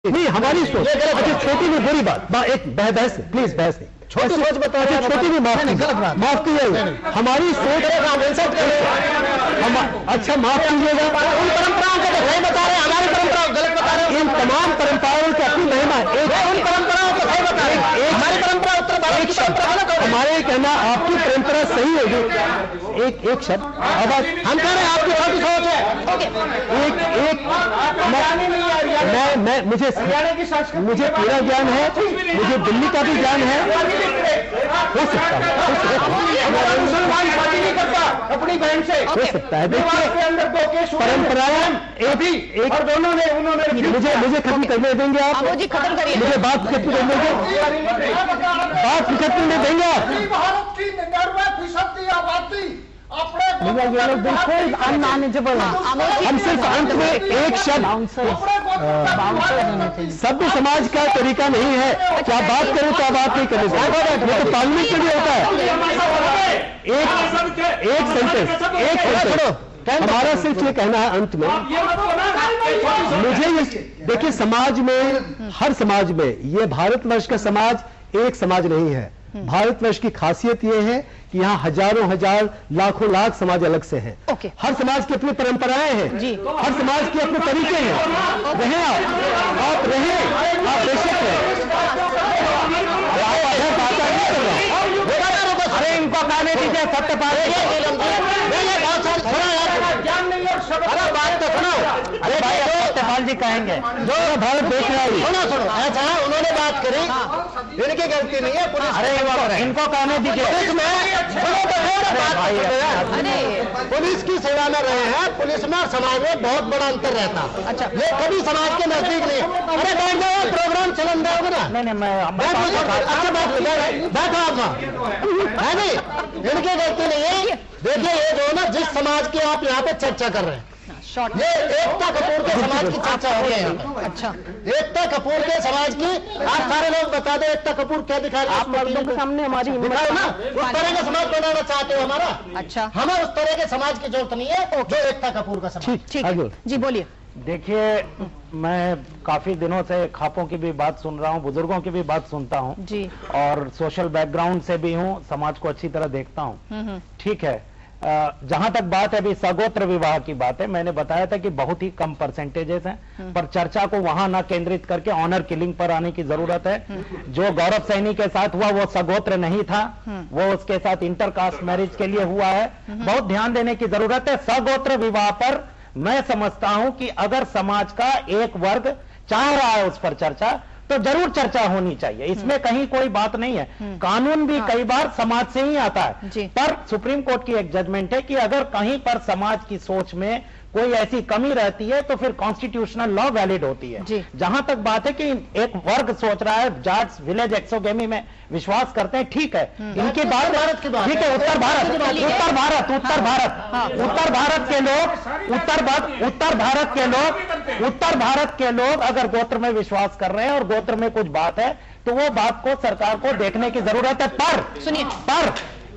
नहीं हमारी सोच। अच्छा छोटी नहीं बुरी बात, एक बहस प्लीज बहस नहीं, छोटी सोच बता रहे हैं, छोटी नहीं माफ कीजिएगा, हमारी सोच। अच्छा माफ कीजिएगा, उन परंपराओं को सही बता रहे हैं, हमारी परंपरा गलत बता रहे हैं। इन तमाम परंपराओं की अपनी महिमा, उन परंपराओं को सही बता रहे हैं, हमारी परंपरा उत्तर भारत की परंपरा गलत होगी। हमारे कहना आपकी परंपरा सही होगी। एक शब्द अब हम कह रहे हैं आपकी छोटी सोच है। मुझे पूरा ज्ञान है, मुझे दिल्ली का भी ज्ञान है, हो सकता है अपनी बहन से हो सकता है। देखिए परंपराएं एक और दोनों ने उन्होंने मुझे खत्म करने देंगे आप? जी खत्म करिए, मुझे बात खत्म करने देंगे, बात खत्म करने देंगे आप? बिल्कुल अनमैनेजेबल है। हम सिर्फ अंत में एक शब्द, सभ्य समाज का तरीका नहीं है कि आप बात करें तो आप बात नहीं करें, ये तो पार्लियामेंट के लिए होता है। एक सेंटेंस हमारा सिर्फ ये कहना है अंत में, मुझे ये देखिए समाज में, हर समाज में, ये भारतवर्ष का समाज एक समाज नहीं है। भारतवर्ष की खासियत यह है कि यहाँ हजारों हजार लाखों लाख समाज अलग से हैं। हर समाज की अपनी परंपराएं हैं, हर समाज के अपने तरीके हैं। रहें आप रहें, आप बेशक रहें। अरे इनको कहने दीजिए, सत्य बात तो सुनो। अरे भाई सत्यपाल जी कहेंगे जो भारत देख रहा है, सुनो ऐसा उन्होंने बात करी, इनकी गलती नहीं है। अरे इनको कहने दीजिए। पुलिस की सेवा में रहे हैं, पुलिस में और समाज में बहुत बड़ा अंतर रहता है। अच्छा ये कभी समाज के नजदीक नहीं। अरे बैठ जाओ, प्रोग्राम चलन जाओगे ना। नहीं मैं अच्छा बैठो आप है नहीं, इनकी गलती नहीं है। देखिए ये जो ना जिस समाज की आप यहाँ पे चर्चा कर रहे हैं, ये एकता कपूर के समाज की चर्चा हो रही है। अच्छा एकता कपूर के समाज की आप सारे लोग बता दो, एकता कपूर क्या दिखा रहे हैं आप मर्दों के सामने? हमारी दिखाओ ना, उस तरह का समाज बनाना चाहते हो हमारा। अच्छा हमें उस तरह के समाज की जरूरत नहीं है जो एकता कपूर का समाज। ठीक जी बोलिए। देखिए मैं काफी दिनों से खापों की भी बात सुन रहा हूँ, बुजुर्गों की भी बात सुनता हूँ जी, और सोशल बैकग्राउंड से भी हूँ, समाज को अच्छी तरह देखता हूँ। ठीक है, जहां तक बात है अभी सगोत्र विवाह की बात है, मैंने बताया था कि बहुत ही कम परसेंटेजेस हैं, पर चर्चा को वहां ना केंद्रित करके ऑनर किलिंग पर आने की जरूरत है। जो गौरव सैनी के साथ हुआ वो सगोत्र नहीं था, वो उसके साथ इंटरकास्ट मैरिज के लिए हुआ है। बहुत ध्यान देने की जरूरत है। सगोत्र विवाह पर मैं समझता हूं कि अगर समाज का एक वर्ग चाह रहा है उस पर चर्चा, तो जरूर चर्चा होनी चाहिए, इसमें कहीं कोई बात नहीं है। कानून भी कई बार समाज से ही आता है, पर सुप्रीम कोर्ट की एक जजमेंट है कि अगर कहीं पर समाज की सोच में कोई ऐसी कमी रहती है तो फिर कॉन्स्टिट्यूशनल लॉ वैलिड होती है। जहां तक बात है कि एक वर्ग सोच रहा है, जाट्स विलेज एक्सोगेमी में विश्वास करते हैं, ठीक है, इनकी बात ठीक है। उत्तर भारत के लोग अगर गोत्र में विश्वास कर रहे हैं और गोत्र में कुछ बात है तो वो बात को सरकार को देखने की जरूरत है। पर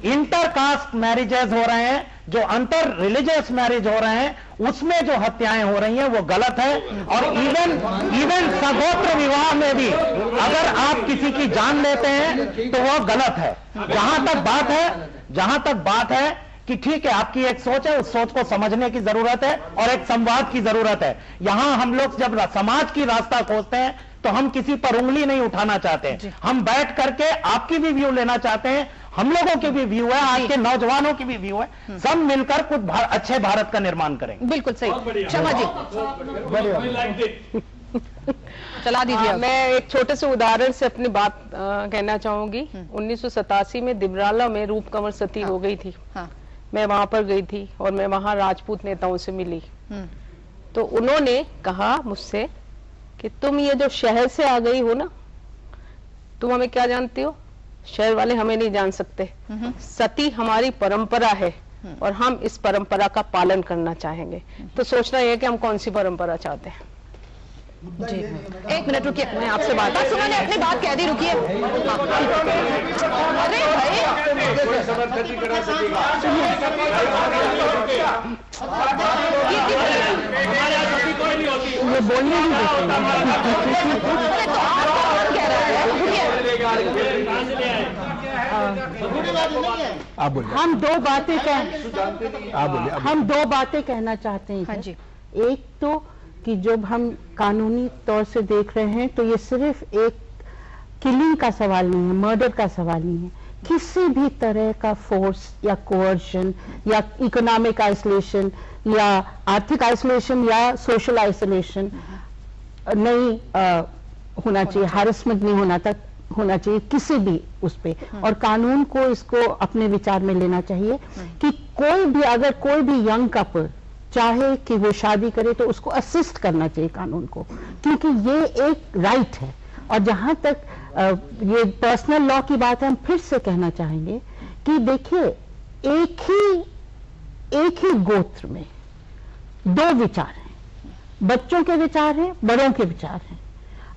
इंटरकास्ट मैरिजेस हो रहे हैं, जो अंतर रिलीजियस मैरिज हो रहे हैं, उसमें जो हत्याएं हो रही हैं वो गलत है। और इवन सगोत्र विवाह में भी अगर आप किसी की जान लेते हैं तो वो गलत है। जहां तक बात है कि ठीक है आपकी एक सोच है, उस सोच को समझने की जरूरत है और एक संवाद की जरूरत है। यहां हम लोग जब समाज की रास्ता खोजते हैं तो हम किसी पर उंगली नहीं उठाना चाहते, हम बैठ करके आपकी भी व्यू लेना चाहते हैं, हम लोगों के भी व्यू है, आज के नौजवानों की भी व्यू है, सब मिलकर कुछ अच्छे भारत का निर्माण करेंगे। बिल्कुल सही। शर्मा जी चला दीजिए। मैं एक छोटे से उदाहरण से अपनी बात कहना चाहूंगी। 1987 में दिबराला में रूप कंवर सती हो गई थी। मैं वहां पर गई थी और मैं वहां राजपूत नेताओं से मिली, तो उन्होंने कहा मुझसे कि तुम ये जो शहर से आ गई हो ना, तुम हमें क्या जानती हो? शहर वाले हमें नहीं जान सकते। सती हमारी परंपरा है और हम इस परंपरा का पालन करना चाहेंगे। तो सोचना यह कि हम कौन सी परंपरा चाहते हैं। जी एक मिनट रुकिए, मैं आपसे बात सुनो, अपनी बात कह दी, रुकिए। अरे भाई बोलने नहीं देते। हम दो बातें कहना चाहते हैं। हाँ जी। एक तो कि जब हम कानूनी तौर से देख रहे हैं तो ये सिर्फ एक किलिंग का सवाल नहीं है, मर्डर का सवाल नहीं है। किसी भी तरह का फोर्स या कोअर्शन या इकोनॉमिक आइसोलेशन या आर्थिक आइसोलेशन या सोशल आइसोलेशन नहीं होना चाहिए, हैरेसमेंट नहीं होना चाहिए किसी भी उस पे। और कानून को इसको अपने विचार में लेना चाहिए कि कोई भी, अगर कोई भी यंग कपल चाहे कि वो शादी करे तो उसको असिस्ट करना चाहिए कानून को, क्योंकि ये एक राइट है। और जहां तक ये पर्सनल लॉ की बात है, हम फिर से कहना चाहेंगे कि देखिए एक ही गोत्र में दो विचार हैं, बच्चों के विचार हैं, बड़ों के विचार हैं।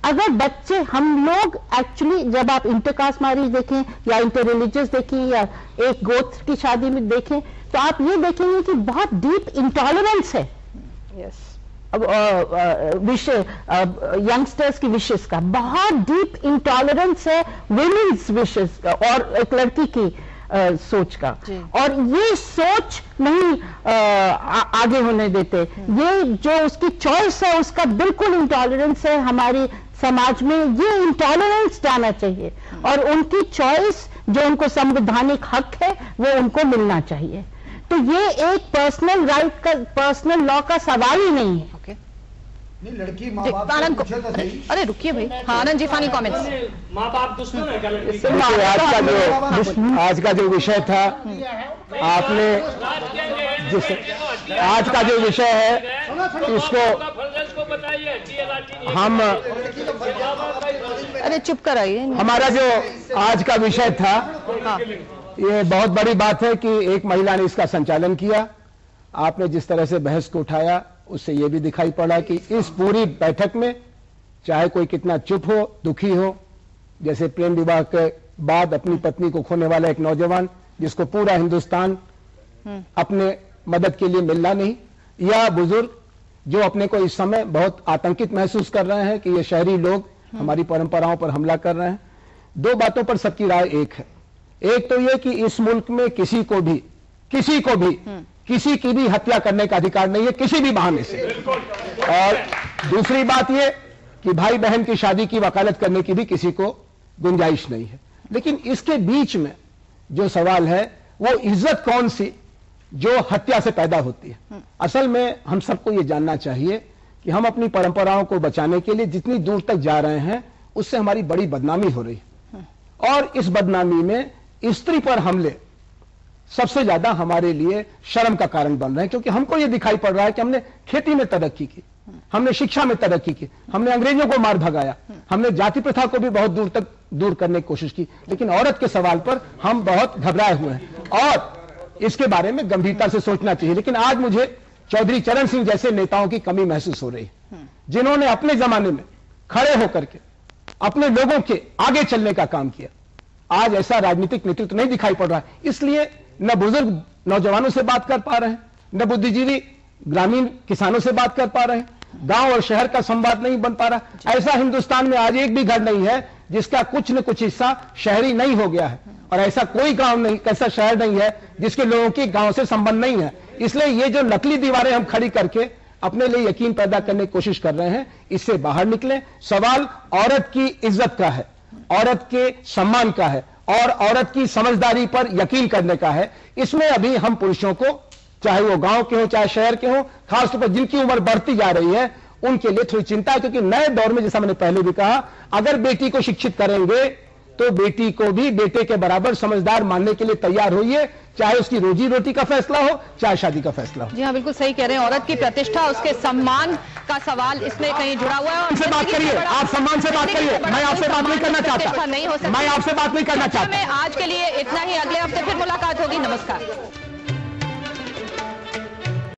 अगर बच्चे, हम लोग एक्चुअली जब आप इंटरकास्ट मैरिज देखें या इंटर रिलीजियस देखें या एक गोत्र की शादी में देखें तो आप ये देखेंगे कि बहुत डीप इंटॉलरेंस है। यस। विषय यंगस्टर्स की विशेष का बहुत डीप इंटॉलरेंस है, वुमेन्स विशेष और एक लड़की की सोच का। और ये सोच नहीं आगे होने देते। ये जो उसकी चॉइस है उसका बिल्कुल इंटॉलरेंस है हमारी समाज में। ये इंटॉलरेंस जाना चाहिए और उनकी चॉइस जो उनको संवैधानिक हक है वो उनको मिलना चाहिए। तो ये एक पर्सनल राइट का, पर्सनल लॉ का सवाल ही नहीं है। नहीं, लड़की माँ बाप को पूछे तो सही। अरे रुकिए भाई। हाँ आनंद जी, फाइनल कमेंट्स। माँ बाप दुश्मन है क्या लड़की? आज का जो विषय था, आपने आज का जो विषय है इसको हम, अरे चुप कराइए। हमारा जो आज का विषय था, ये बहुत बड़ी बात है कि एक महिला ने इसका संचालन किया। आपने जिस तरह से बहस को उठाया उससे यह भी दिखाई पड़ा कि इस पूरी बैठक में चाहे कोई कितना चुप हो, दुखी हो, जैसे प्रेम विवाह के बाद अपनी पत्नी को खोने वाला एक नौजवान जिसको पूरा हिंदुस्तान अपने मदद के लिए मिलना नहीं, या बुजुर्ग जो अपने को इस समय बहुत आतंकित महसूस कर रहे हैं कि ये शहरी लोग हमारी परंपराओं पर हमला कर रहे हैं। दो बातों पर सबकी राय एक है। एक तो यह कि इस मुल्क में किसी को भी किसी की भी हत्या करने का अधिकार नहीं है, किसी भी बहाने से। और दूसरी बात यह कि भाई बहन की शादी की वकालत करने की भी किसी को गुंजाइश नहीं है। लेकिन इसके बीच में जो सवाल है वो इज्जत कौन सी जो हत्या से पैदा होती है। असल में हम सबको ये जानना चाहिए कि हम अपनी परंपराओं को बचाने के लिए जितनी दूर तक जा रहे हैं उससे हमारी बड़ी बदनामी हो रही है। और इस बदनामी में स्त्री पर हमले सबसे ज्यादा हमारे लिए शर्म का कारण बन रहे हैं, क्योंकि हमको यह दिखाई पड़ रहा है कि हमने खेती में तरक्की की, हमने शिक्षा में तरक्की की, हमने अंग्रेजों को मार भगाया, हमने जाति प्रथा को भी बहुत दूर तक दूर करने की कोशिश की, लेकिन औरत के सवाल पर हम बहुत घबराए हुए हैं और इसके बारे में गंभीरता से सोचना चाहिए। लेकिन आज मुझे चौधरी चरण सिंह जैसे नेताओं की कमी महसूस हो रही है, जिन्होंने अपने जमाने में खड़े होकर के अपने लोगों के आगे चलने का काम किया। आज ऐसा राजनीतिक नेतृत्व नहीं दिखाई पड़ रहा है, इसलिए न बुजुर्ग नौजवानों से बात कर पा रहे हैं, न बुद्धिजीवी ग्रामीण किसानों से बात कर पा रहे हैं, गांव और शहर का संवाद नहीं बन पा रहा। ऐसा हिंदुस्तान में आज एक भी घर नहीं है जिसका कुछ न कुछ हिस्सा शहरी नहीं हो गया है, और ऐसा कोई गांव नहीं, ऐसा शहर नहीं है जिसके लोगों की गांव से संबंध नहीं है। इसलिए ये जो नकली दीवारें हम खड़ी करके अपने लिए यकीन पैदा करने की कोशिश कर रहे हैं, इससे बाहर निकलें। सवाल औरत की इज्जत का है, औरत के सम्मान का है और औरत की समझदारी पर यकीन करने का है। इसमें अभी हम पुरुषों को, चाहे वो गांव के हो चाहे शहर के हो, खासतौर पर जिनकी उम्र बढ़ती जा रही है, उनके लिए थोड़ी चिंता है, क्योंकि नए दौर में, जैसा मैंने पहले भी कहा, अगर बेटी को शिक्षित करेंगे तो बेटी को भी बेटे के बराबर समझदार मानने के लिए तैयार होइए, चाहे उसकी रोजी रोटी का फैसला हो चाहे शादी का फैसला हो। जी हाँ, बिल्कुल सही कह रहे हैं। औरत की प्रतिष्ठा, उसके सम्मान का सवाल इसमें कहीं जुड़ा हुआ है। और बात करिए, आप सम्मान से बात करिए, मैं आपसे बात नहीं करना चाहता, मैं आपसे बात नहीं करना चाहता। आज के लिए इतना ही, अगले हफ्ते फिर मुलाकात होगी। नमस्कार।